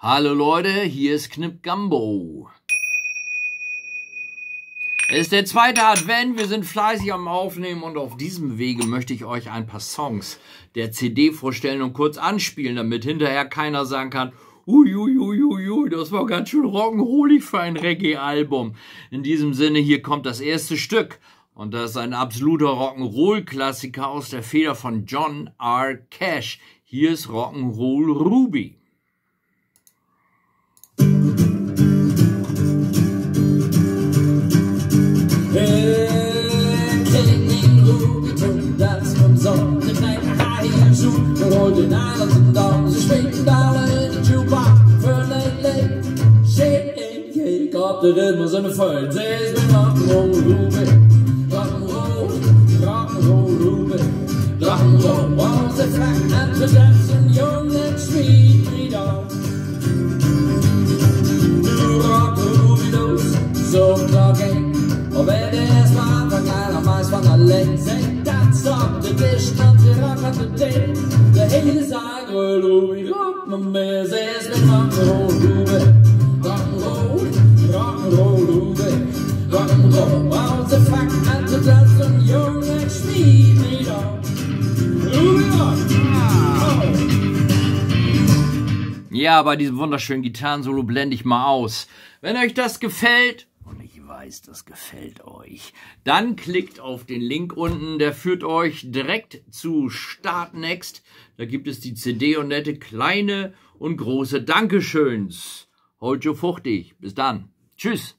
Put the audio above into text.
Hallo Leute, hier ist Knip Gambo. Es ist der zweite Advent, wir sind fleißig am Aufnehmen und auf diesem Wege möchte ich euch ein paar Songs der CD vorstellen und kurz anspielen, damit hinterher keiner sagen kann, uiuiuiui, das war ganz schön rock'n'rollig für ein Reggae-Album. In diesem Sinne, hier kommt das erste Stück und das ist ein absoluter Rock'n'Roll-Klassiker aus der Feder von John R. Cash. Hier ist Rock'n'Roll Ruby. Golden islands and dogs, straight down in the jukebox for a late shake up the rhythms and the fun. There's been rock'n'roll Ruby, rock'n'roll Ruby, rock'n'roll walls that flat and to dance and young and sweet me dog. Du rock Ruby dos, so clogging, och vad det smart för alla majs från alla sätt att stoppa det bästa till rockat det day. The hate side girl, Ruby, rock my mess, ass me rock'n'roll Ruby, rock'n'roll Ruby, rock'n'roll. All the fact and the dance and young and sweet me dog. Ruby rock. Ja, bei diesem wunderschönen Gitarrensolo blende ich mal aus. Wenn euch das gefällt, und ich weiß, das gefällt euch, dann klickt auf den Link unten, der führt euch direkt zu Start Next. Da gibt es die CD und nette kleine und große Dankeschöns. Holt jo fuchtig. Bis dann. Tschüss.